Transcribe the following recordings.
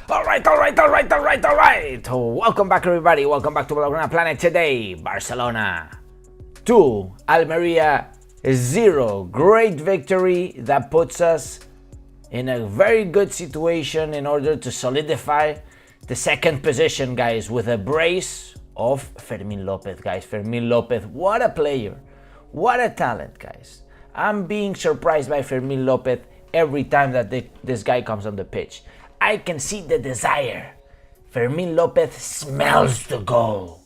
Alright. Welcome back, everybody. Welcome back to Blaugrana Planet. Today, Barcelona 2, ALMERIA 0. Great victory that puts us in a very good situation in order to solidify the second position, guys, with a brace of FERMÍN López, guys. FERMÍN López, what a player. What a talent, guys. I'm being surprised by FERMÍN López every time that this guy comes on the pitch. I can see the desire. FERMÍN López smells the goal.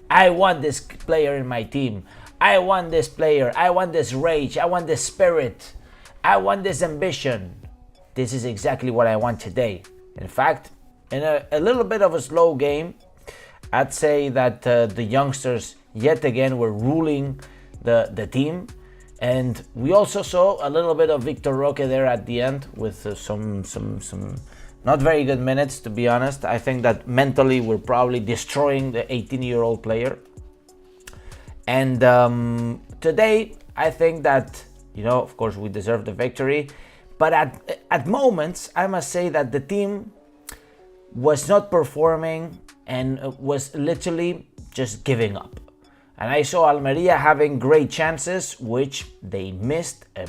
I want this player in my team. I want this player. I want this rage. I want this spirit. I want this ambition. This is exactly what I want today. In fact, in a little bit of a slow game, I'd say that the youngsters yet again were ruling the team. And we also saw a little bit of Victor Roque there at the end with some not very good minutes, to be honest. I think that mentally we're probably destroying the 18-year-old player. And today, I think that, of course, we deserve the victory. But at moments, I must say that the team was not performing and was literally just giving up. And I saw Almeria having great chances, which they missed a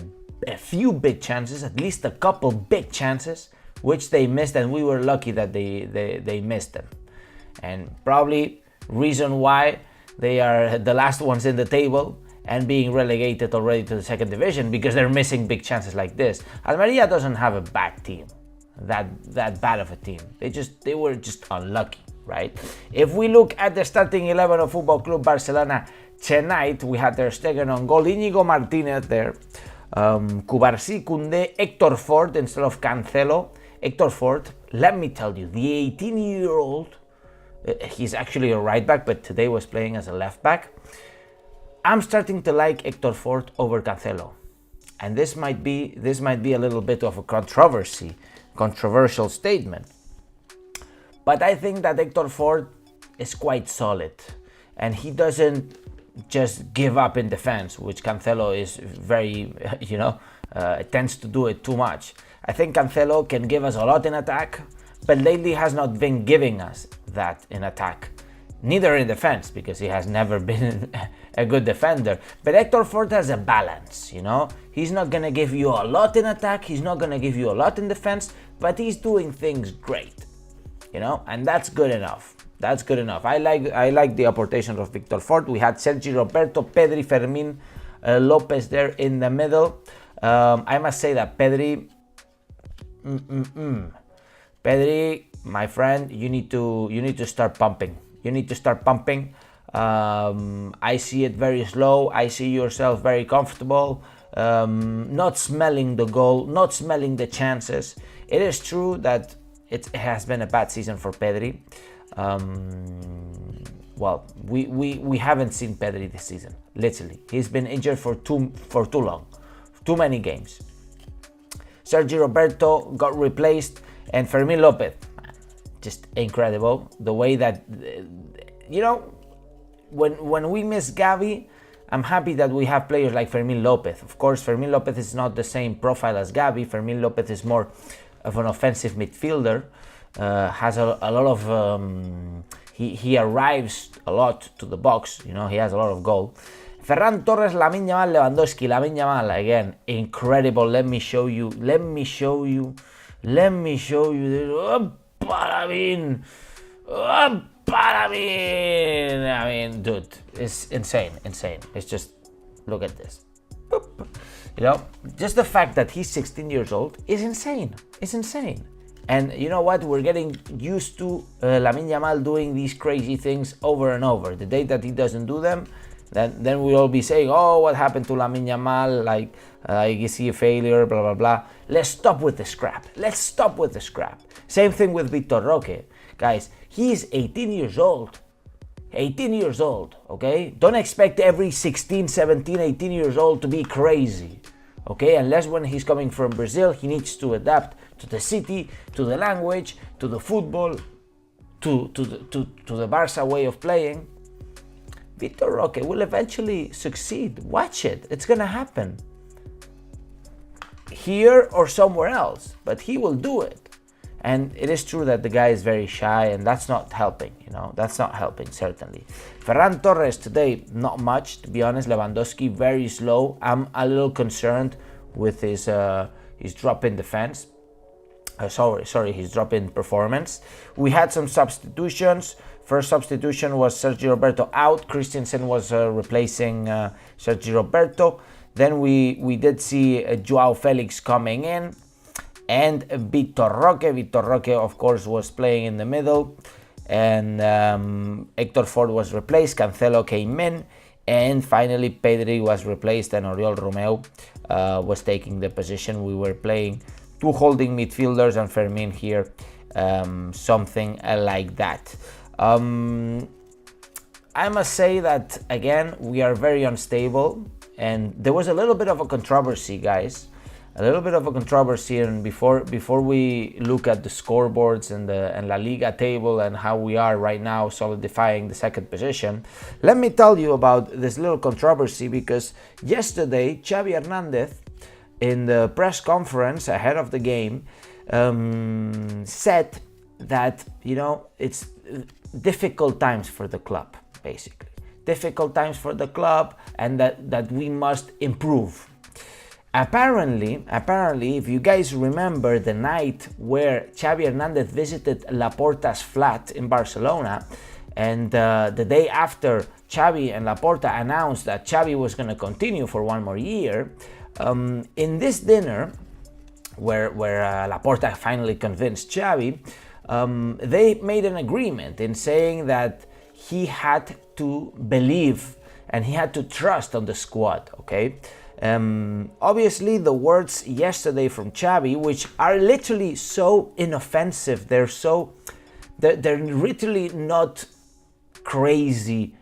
few big chances, at least a couple big chances, which they missed, and we were lucky that they missed them. And probably reason why they are the last ones in the table and being relegated already to the second division, because they're missing big chances like this. Almeria doesn't have a bad team, that bad of a team. They were just unlucky. Right? If we look at the starting 11 of Football Club Barcelona tonight, we had Ter Stegen on goal, Íñigo Martínez there, Cubarsí, Koundé, Héctor Fort instead of Cancelo. Héctor Fort, let me tell you, the 18-year-old, he's actually a right back, but today was playing as a left back. I'm starting to like Héctor Fort over Cancelo, and this might be a little bit of a controversial statement. But I think that Héctor Fort is quite solid, and he doesn't just give up in defense, which Cancelo is very, tends to do it too much. I think Cancelo can give us a lot in attack, but lately has not been giving us that in attack. Neither in defense, because he has never been a good defender. But Héctor Fort has a balance, He's not going to give you a lot in attack, he's not going to give you a lot in defense, but he's doing things great. And that's good enough. I like the apportation of Victor Fort. We had Sergi Roberto, Pedri, Fermín, Lopez there in the middle. I must say that Pedri, my friend, you need to start pumping. I see it very slow. I see yourself very comfortable, not smelling the goal, not smelling the chances. It is true that it has been a bad season for Pedri. We haven't seen Pedri this season. Literally, he's been injured for too long, too many games. Sergi Roberto got replaced, and FERMÍN López, just incredible. The way that, when we miss Gavi, I'm happy that we have players like FERMÍN López. Of course, FERMÍN López is not the same profile as Gavi. FERMÍN López is more of an offensive midfielder, has a lot of he arrives a lot to the box, he has a lot of goal. Ferran Torres, Lamine Yamal, Lewandowski. Lamine Yamal, again, incredible. Let me show you this. I mean, dude, it's insane. It's just, look at this. Just the fact that he's 16 years old is insane. It's insane. And you know what? We're getting used to Lamine Yamal doing these crazy things over and over. The day that he doesn't do them, then we'll all be saying, oh, what happened to Lamine Yamal? Like, is he a failure? Blah, blah, blah. Let's stop with the scrap. Same thing with Victor Roque. Guys, he's 18 years old. 18 years old, okay? Don't expect every 16, 17, 18 years old to be crazy, okay? Unless when he's coming from Brazil, he needs to adapt to the city, to the language, to the football, to the Barça way of playing. Victor Roque will eventually succeed. Watch it. It's gonna happen. Here or somewhere else, but he will do it. And it is true that the guy is very shy, and that's not helping, that's not helping, certainly. Ferran Torres today, not much, to be honest. Lewandowski, very slow. I'm a little concerned with his drop in defense. His drop in performance. We had some substitutions. First substitution was Sergio Roberto out. Christensen was replacing Sergio Roberto. Then we did see Joao Felix coming in, and Vitor Roque. Vitor Roque, of course, was playing in the middle, and Hector Ford was replaced. Cancelo came in, and finally Pedri was replaced, and Oriol Romeu was taking the position. We were playing two holding midfielders and FERMÍN here, something like that. I must say that, again, we are very unstable, and there was a little bit of a controversy, guys. A little bit of a controversy, and before we look at the scoreboards and La Liga table and how we are right now solidifying the second position, let me tell you about this little controversy, because yesterday Xavi Hernandez, in the press conference ahead of the game, said that, it's difficult times for the club, basically. Difficult times for the club, and that we must improve. Apparently, if you guys remember the night where Xavi Hernandez visited Laporta's flat in Barcelona, and the day after Xavi and Laporta announced that Xavi was going to continue for one more year, in this dinner, where Laporta finally convinced Xavi, they made an agreement in saying that he had to believe and he had to trust on the squad, okay? Obviously, the words yesterday from Xavi, which are literally so inoffensive, they're literally not crazy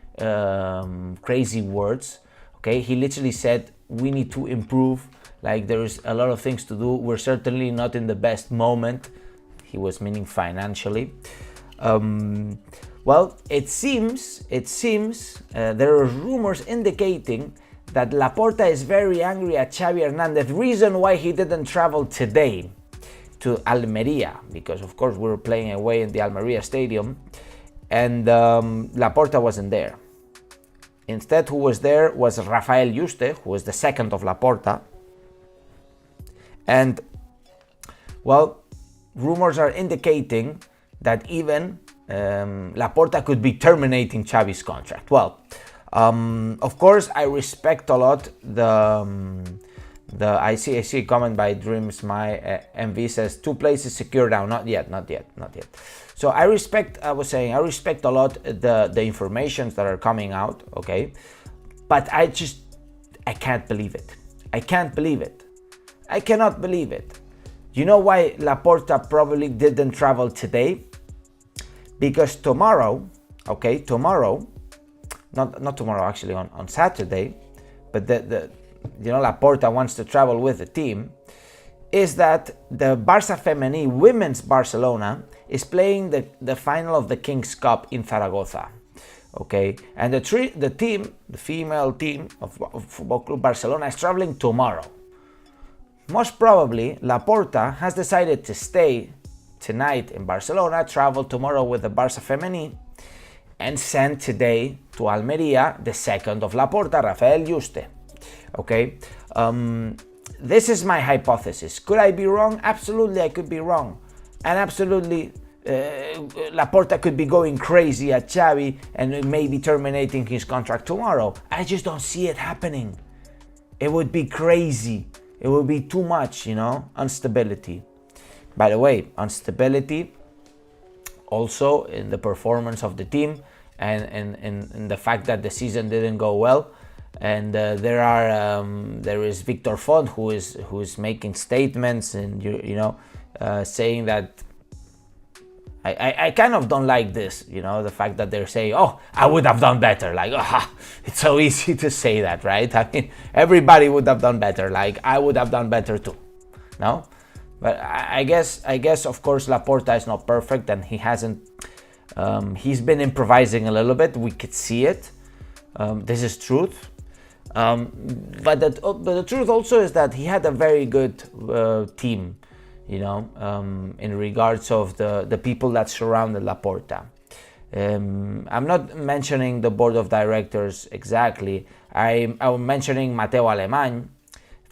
words, okay? He literally said, we need to improve, like there's a lot of things to do. We're certainly not in the best moment. He was meaning financially. Well, it seems there are rumors indicating that Laporta is very angry at Xavi Hernandez. Reason why he didn't travel today to Almeria, because of course we were playing away in the Almeria stadium, and Laporta wasn't there. Instead, who was there was Rafael Yuste, who was the second of Laporta. And, well, rumors are indicating that even Laporta could be terminating Xavi's contract. Well, of course, I respect a lot I see a comment by Dreams My MV says 2 places secure now. Not yet. So I respect a lot the informations that are coming out, okay? But I can't believe it. I cannot believe it. You know why Laporta probably didn't travel today? Because tomorrow, not tomorrow, actually on Saturday, but Laporta wants to travel with the team, is that the Barça Femení women's Barcelona is playing the final of the King's Cup in Zaragoza, okay? And the female team of Football Club Barcelona is traveling tomorrow. Most probably, Laporta has decided to stay tonight in Barcelona, travel tomorrow with the Barça Femení, and send today to Almeria the second of Laporta, Rafael Yuste. Okay, this is my hypothesis. Could I be wrong? Absolutely, I could be wrong. And absolutely, Laporta could be going crazy at Xavi and maybe terminating his contract tomorrow. I just don't see it happening. It would be crazy. It would be too much, instability. By the way, instability also in the performance of the team and the fact that the season didn't go well. And there is Victor Font who is making statements and saying that I kind of don't like this, the fact that they're saying, oh, I would have done better. Like, it's so easy to say that, right? I mean, everybody would have done better. Like, I would have done better too, no? But I guess of course Laporta is not perfect, and he hasn't. He's been improvising a little bit. We could see it. This is truth. But the truth also is that he had a very good team. in regards of the people that surrounded Laporta. I'm not mentioning the board of directors exactly. I'm mentioning Mateu Alemany,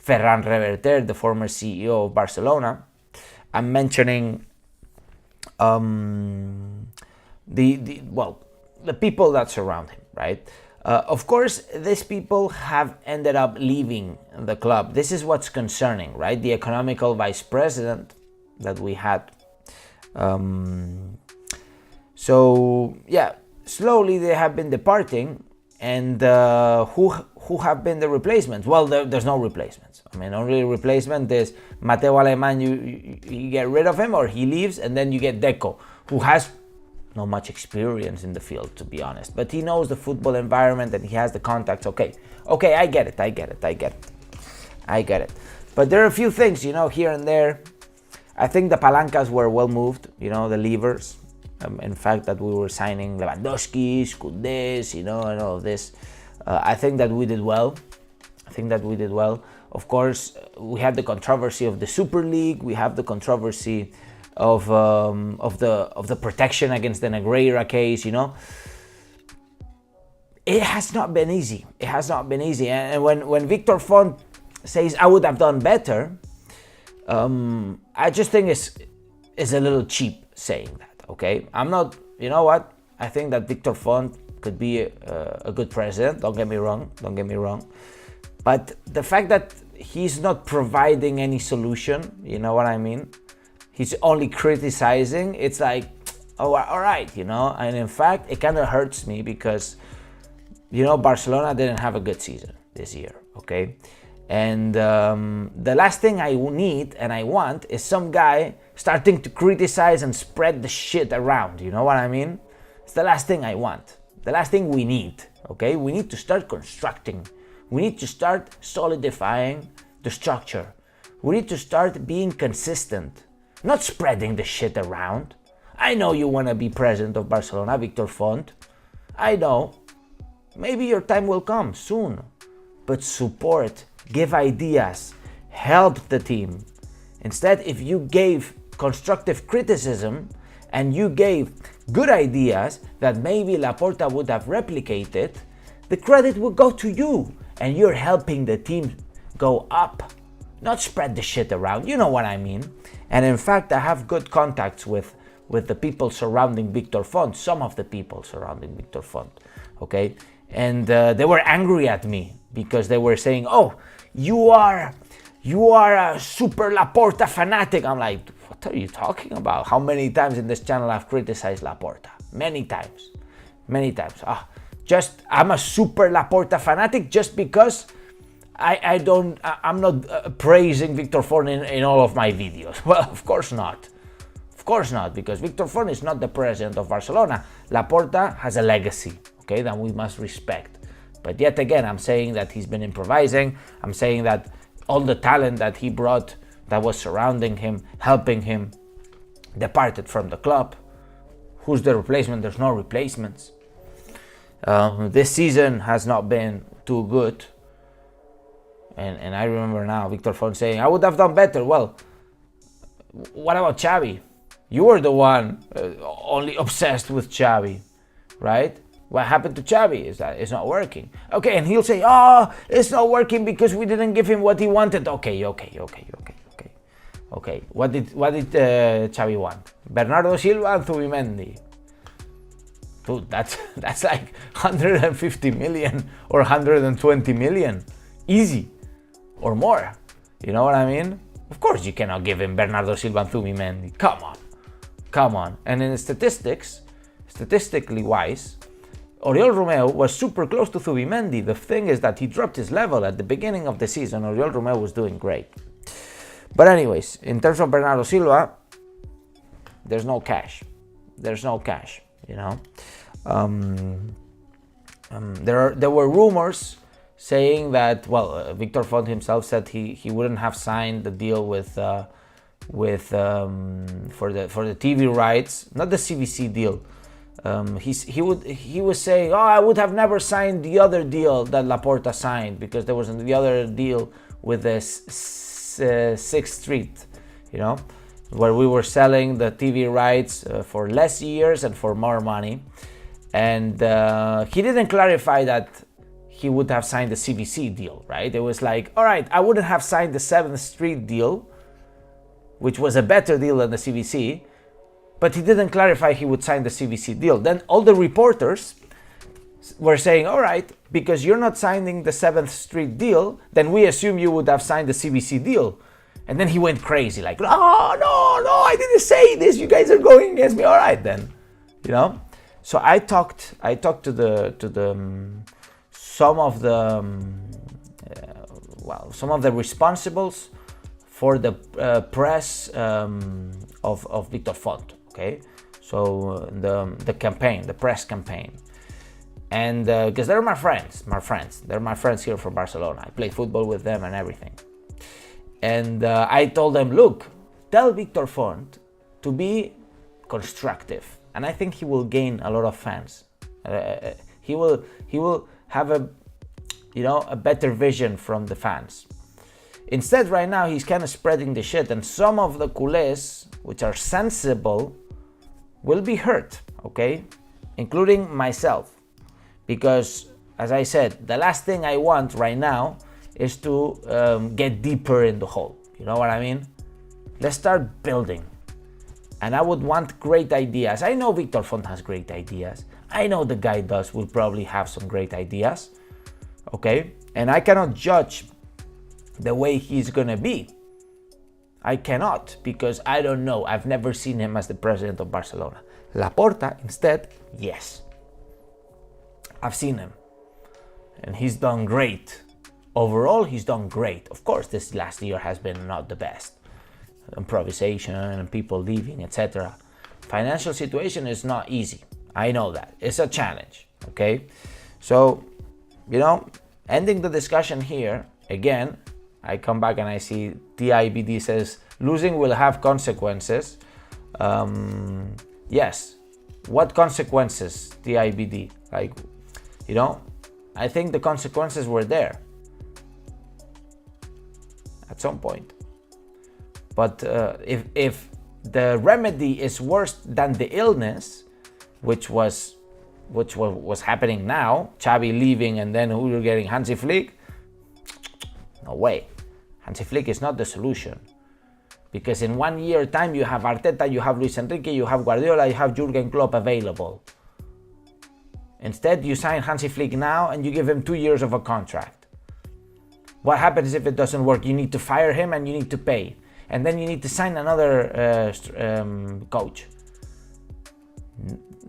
Ferran Reverter, the former CEO of Barcelona. I'm mentioning the people that surround him, right? Of course, these people have ended up leaving the club. This is what's concerning, right? The economical vice president that we had. So yeah, slowly they have been departing, and who have been the replacements? Well, there's no replacements. I mean, only replacement is Mateu Alemany. You get rid of him, or he leaves, and then you get Deco, who has not much experience in the field, to be honest, but he knows the football environment and he has the contacts. Okay, I get it. But there are a few things, here and there. I think the palancas were well moved, the levers. In fact, that we were signing Lewandowski, Koundé, and all of this. I think that we did well. Of course, we had the controversy of the Super League. We have the controversy of the protection against the Negreira case. It has not been easy. And when Victor Font says I would have done better, I just think it's a little cheap saying that. Okay, I'm not. You know what? I think that Victor Font could be a good president. Don't get me wrong. But the fact that he's not providing any solution, you know what I mean? He's only criticizing. It's like, oh, all right, And in fact, it kind of hurts me because, Barcelona didn't have a good season this year, okay? And the last thing I need and I want is some guy starting to criticize and spread the shit around, you know what I mean? It's the last thing I want. The last thing we need, okay? We need to start constructing. We need to start solidifying the structure. We need to start being consistent. Not spreading the shit around. I know you want to be president of Barcelona, Victor Font. I know. Maybe your time will come soon. But support, give ideas, help the team. Instead, if you gave constructive criticism and you gave good ideas that maybe Laporta would have replicated, the credit would go to you. And you're helping the team go up. Not spread the shit around, you know what I mean? And in fact, I have good contacts with the people surrounding Victor Font, some of the people surrounding Victor Font, okay? And they were angry at me because they were saying, oh, you are a super Laporta fanatic. I'm like, what are you talking about? How many times in this channel I've criticized Laporta? Many times. I'm a super Laporta fanatic just because I'm not praising Victor Font in all of my videos. Well, of course not, because Victor Font is not the president of Barcelona. Laporta has a legacy, okay, that we must respect. But yet again, I'm saying that he's been improvising. I'm saying that all the talent that he brought, that was surrounding him, helping him, departed from the club. Who's the replacement? There's no replacements. This season has not been too good. And I remember now Victor Font saying, I would have done better. Well, what about Xavi? You were the one only obsessed with Xavi, right? What happened to Xavi is that it's not working. Okay, and he'll say, oh, it's not working because we didn't give him what he wanted. Okay. What did Xavi want? Bernardo Silva and Zubimendi. Dude, that's like 150 million or 120 million. Easy. Or more. You know what I mean? Of course you cannot give him Bernardo Silva and Zubimendi. Come on. And in statistically wise, Oriol Romeu was super close to Zubimendi. The thing is that he dropped his level at the beginning of the season. Oriol Romeu was doing great. But anyways, in terms of Bernardo Silva, there's no cash, you know. There were rumors saying that, Victor Font himself said he wouldn't have signed the deal for the TV rights, not the CVC deal. He was saying, I would have never signed the other deal that Laporta signed because there was the other deal with the 6th Street, you know. where we were selling the TV rights for less years and for more money. And he didn't clarify that he would have signed the CVC deal, right? It was like, all right, I wouldn't have signed the 7th Street deal, which was a better deal than the CVC, but he didn't clarify he would sign the CVC deal. Then all the reporters were saying, all right, because you're not signing the 7th Street deal, then we assume you would have signed the CVC deal. And then he went crazy, like, no, I didn't say this. You guys are going against me. All right, then, you know. So I talked to some of the responsibles for the press of Victor Font. Okay, so the campaign, the press campaign, and because they're my friends, they're my friends here from Barcelona. I play football with them and everything. And I told them, look, tell Victor Font to be constructive, and I think he will gain a lot of fans. He will have a better vision from the fans. Instead, right now he's kind of spreading the shit, and some of the culés, which are sensible, will be hurt. Okay, including myself, because as I said, the last thing I want right now is to get deeper in the hole. You know what I mean? Let's start building. And I would want great ideas. I know Victor Font has great ideas. I know the guy will probably have some great ideas. Okay? And I cannot judge the way he's gonna be. I cannot, because I don't know. I've never seen him as the president of Barcelona. Laporta, instead, yes. I've seen him. And he's done great. Overall, he's done great. Of course, this last year has been not the best. Improvisation and people leaving, etc. Financial situation is not easy. I know that. It's a challenge, okay? So, ending the discussion here, again, I come back and I see TIBD says, losing will have consequences. Yes. What consequences, TIBD? I think the consequences were there at some point. But if the remedy is worse than the illness, which was happening now, Xavi leaving and then who you're getting, Hansi Flick? No way. Hansi Flick is not the solution. Because in 1 year time you have Arteta, you have Luis Enrique, you have Guardiola, you have Jurgen Klopp available. Instead, you sign Hansi Flick now and you give him 2 years of a contract. What happens if it doesn't work? You need to fire him and you need to pay. And then you need to sign another coach.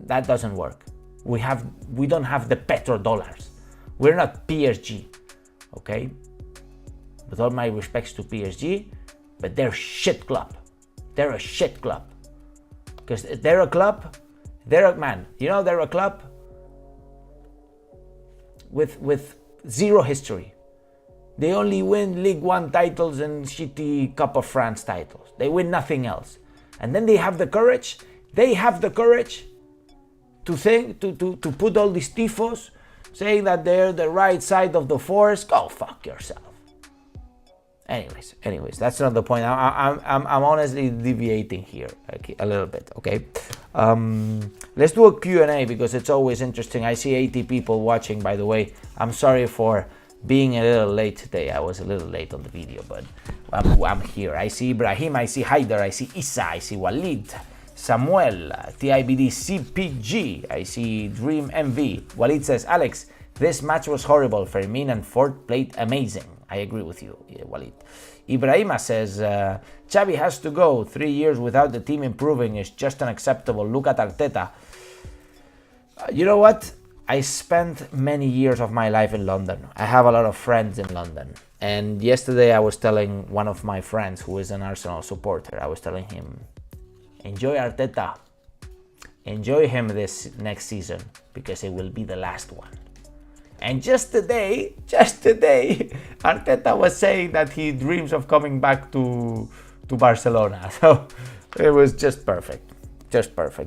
That doesn't work. We don't have the petrodollars. We're not PSG, okay? With all my respects to PSG, but they're shit club. They're a shit club. Because they're a club, they're a club with zero history. They only win Ligue 1 titles and shitty Cup of France titles. They win nothing else. And then they have the courage to put all these tifos saying that they're the right side of the force. Go fuck yourself. Anyways, that's not the point. I'm honestly deviating here a little bit, okay? Let's do a Q&A because it's always interesting. I see 80 people watching, by the way. I'm sorry for being a little late today. I was a little late on the video, but I'm here. I see Ibrahim, I see Haider, I see Isa, I see Walid, Samuel, TIBD CPG, I see Dream MV. Walid says, Alex, this match was horrible. Fermín and Ford played amazing. I agree with you, Walid. Ibrahima says, Xavi has to go. 3 years without the team improving is just unacceptable. Look at Arteta. You know what? I spent many years of my life in London. I have a lot of friends in London. And yesterday I was telling one of my friends who is an Arsenal supporter, I was telling him, enjoy Arteta. Enjoy him this next season because it will be the last one. And just today, Arteta was saying that he dreams of coming back to Barcelona. So it was just perfect.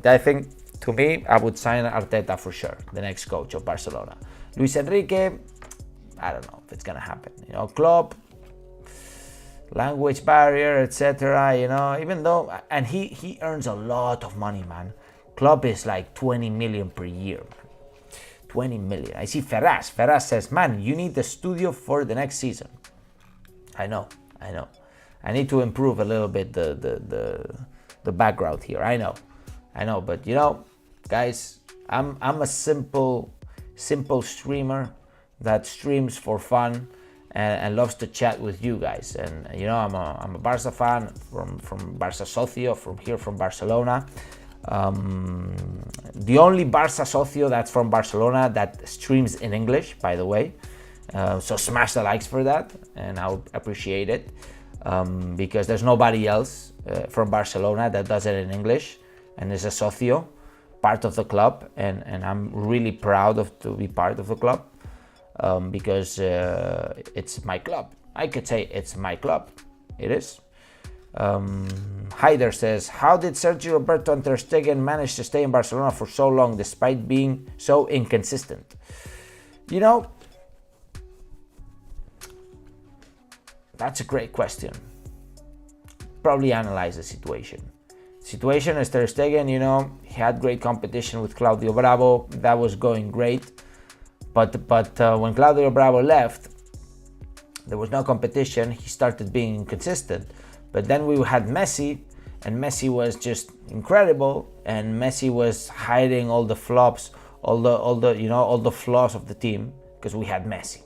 I think, to me, I would sign Arteta for sure, the next coach of Barcelona. Luis Enrique, I don't know if it's going to happen. Klopp, language barrier, etc. You know, even though, and he earns a lot of money, man. Club is like 20 million per year, man. 20 million. I see Ferraz. Ferraz says, man, you need the studio for the next season. I know. I need to improve a little bit the background here. I know, but you know, guys, I'm a simple streamer that streams for fun and loves to chat with you guys. And you know, I'm a Barça fan from Barça Socio, from Barcelona. The only Barça Socio that's from Barcelona that streams in English, by the way. So smash the likes for that, and I'll appreciate it, because there's nobody else from Barcelona that does it in English and is a socio, part of the club, and I'm really proud to be part of the club, because it's my club. I could say it's my club. It is. Haider says, how did Sergio Roberto and Ter Stegen manage to stay in Barcelona for so long despite being so inconsistent? You know, that's a great question. Probably analyze the situation. Situation is Ter Stegen, you know, he had great competition with Claudio Bravo. That was going great. But when Claudio Bravo left, there was no competition. He started being inconsistent. But then we had Messi, and Messi was just incredible, and Messi was hiding all the flops, all the flaws of the team, because we had Messi.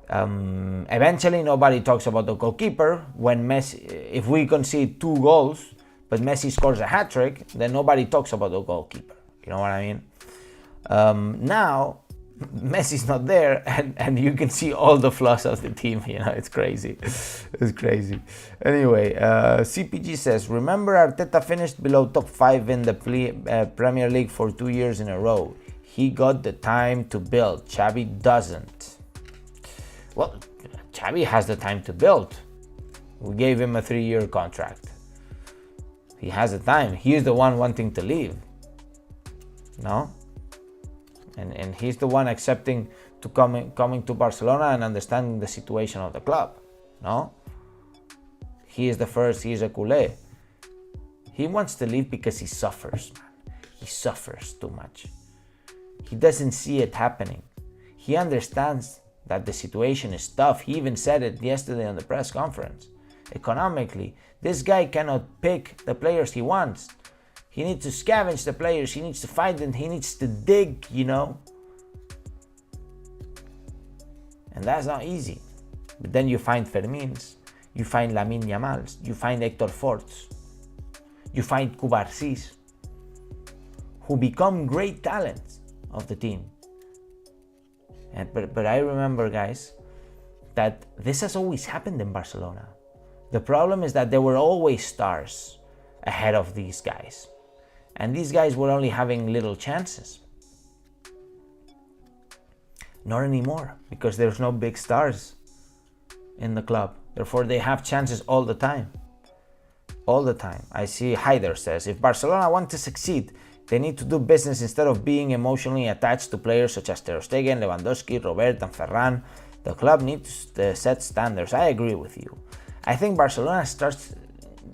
Eventually, nobody talks about the goalkeeper. When Messi, if we concede 2 goals, but Messi scores a hat-trick, then nobody talks about the goalkeeper. You know what I mean? Now, Messi's not there, and you can see all the flaws of the team. You know, it's crazy. It's crazy. Anyway, CPG says, remember Arteta finished below top 5 in the Premier League for 2 years in a row. He got the time to build. Xavi doesn't. Well, Xavi has the time to build. We gave him a 3-year contract. He has the time. He's the one wanting to leave. No? And he's the one accepting to coming to Barcelona and understanding the situation of the club. No? He is the first, he is a culé. He wants to leave because he suffers, man. He suffers too much. He doesn't see it happening. He understands that the situation is tough. He even said it yesterday on the press conference. Economically, this guy cannot pick the players he wants. He needs to scavenge the players. He needs to find them. He needs to dig, you know. And that's not easy. But then you find Fermíns. You find Lamine Yamals. You find Héctor Forts. You find Cubarsís, who become great talents of the team. But I remember, guys, that this has always happened in Barcelona. The problem is that there were always stars ahead of these guys. And these guys were only having little chances. Not anymore, because there's no big stars in the club. Therefore, they have chances all the time. All the time. I see Haider says, if Barcelona want to succeed, they need to do business instead of being emotionally attached to players such as Ter Stegen, Lewandowski, Robert and Ferran. The club needs to set standards. I agree with you. I think Barcelona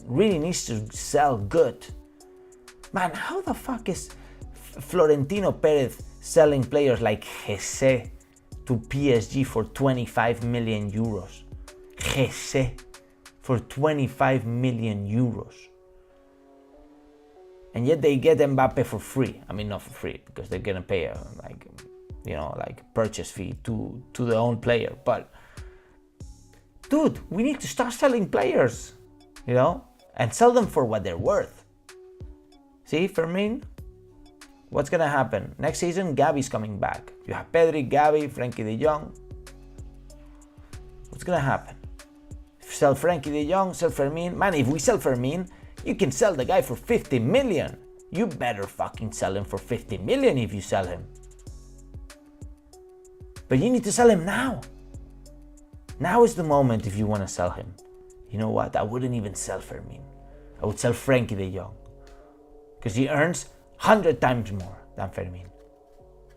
really needs to sell good. Man, how the fuck is Florentino Perez selling players like Jesse to PSG for 25 million euros? Jesse for 25 million euros. And yet they get Mbappe for free. I mean, not for free, because they're gonna pay a purchase fee to the own player. But dude, we need to start selling players, you know, and sell them for what they're worth. See, Fermín, what's gonna happen? Next season, Gavi's coming back. You have Pedri, Gavi, Frenkie de Jong. What's gonna happen? Sell Frenkie de Jong, sell Fermín. Man, if we sell Fermín, you can sell the guy for 50 million. You better fucking sell him for 50 million if you sell him. But you need to sell him now. Now is the moment if you want to sell him. You know what? I wouldn't even sell Fermín. I would sell Frenkie de Jong. Because he earns 100 times more than Fermín.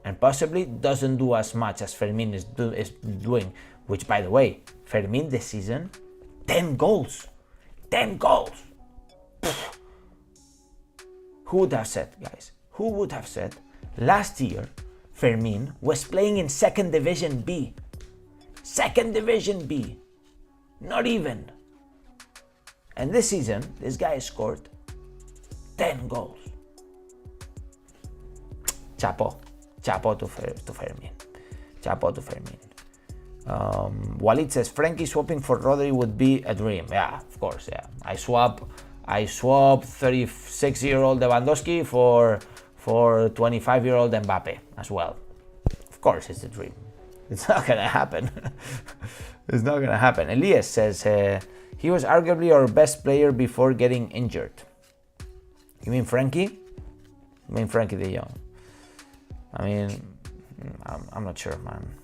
And possibly doesn't do as much as Fermín is doing. Which, by the way, Fermín this season 10 goals. 10 goals. Pfft. Who would have said, guys? Who would have said last year FERMÍN was playing in second division B? Second division B. Not even. And this season, this guy scored 10 goals. Chapo. Chapo to FERMÍN. Chapo to FERMÍN. Walid says, Frankie swapping for Rodri would be a dream. Yeah, of course, yeah. I swap 36-year-old Lewandowski for 25-year-old Mbappe as well. Of course, it's a dream. It's not gonna happen. It's not gonna happen. Elias says, he was arguably our best player before getting injured. You mean Frankie? I mean Frankie de Jong. I mean, I'm not sure, man.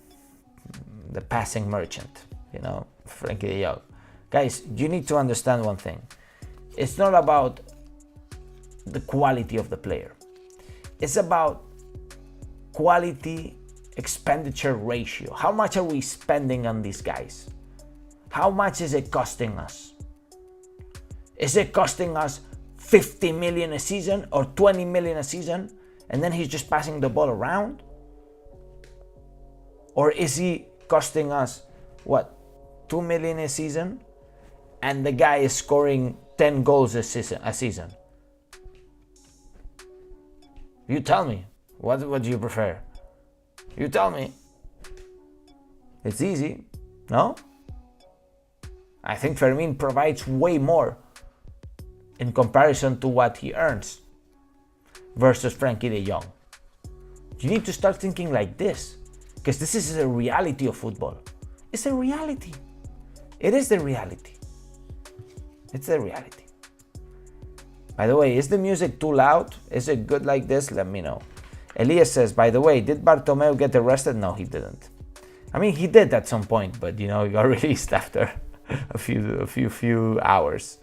The passing merchant, you know, Frankie de Jong. Guys, you need to understand one thing. It's not about the quality of the player. It's about quality expenditure ratio. How much are we spending on these guys? How much is it costing us? Is it costing us 50 million a season or 20 million a season, and then he's just passing the ball around? Or is he costing us, what, 2 million a season, and the guy is scoring 10 goals a season? You tell me. What do you prefer? You tell me. It's easy, no? I think FERMÍN provides way more in comparison to what he earns versus Frankie de Jong. You need to start thinking like this, because this is a reality of football. It's a reality. It is the reality. It's the reality. By the way, is the music too loud? Is it good like this? Let me know. Elias says, by the way, did Bartomeu get arrested? No, he didn't. I mean, he did at some point, but you know, he got released after a few hours.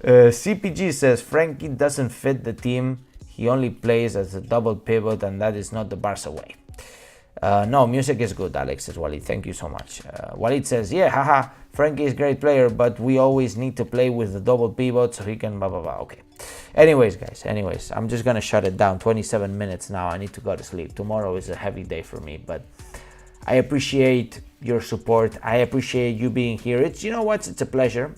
CPG says, Frankie doesn't fit the team. He only plays as a double pivot, and that is not the Barca way. No, music is good, Alex, says Walid. Thank you so much. Walid says, yeah, haha, Frankie is a great player, but we always need to play with the double pivot so he can blah, blah, blah. Okay. Anyways, guys, I'm just going to shut it down. 27 minutes now. I need to go to sleep. Tomorrow is a heavy day for me, but I appreciate your support. I appreciate you being here. You know what? It's a pleasure.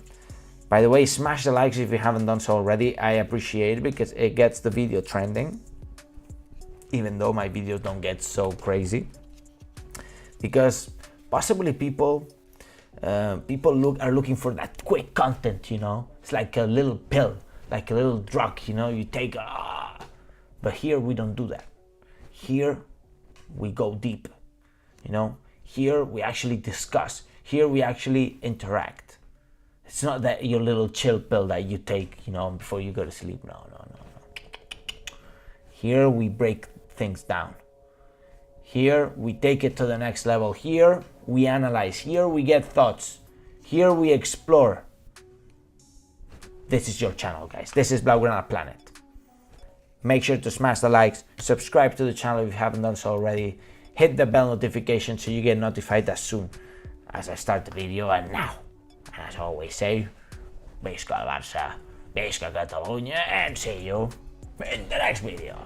By the way, smash the likes if you haven't done so already. I appreciate it because it gets the video trending, even though my videos don't get so crazy, because possibly people are looking for that quick content, you know. It's like a little pill, like a little drug, you know, you take, but here we don't do that. Here we go deep, you know. Here we actually discuss. Here we actually interact. It's not that your little chill pill that you take, you know, before you go to sleep. No. Here we break things down. Here we take it to the next level. Here we analyze. Here we get thoughts. Here we explore. This is your channel, guys. This is Blaugrana Planet. Make sure to smash the likes, subscribe to the channel if you haven't done so already, hit the bell notification so you get notified as soon as I start the video. And now, as I always say, Visca Barça, Visca Catalunya, and see you in the next video.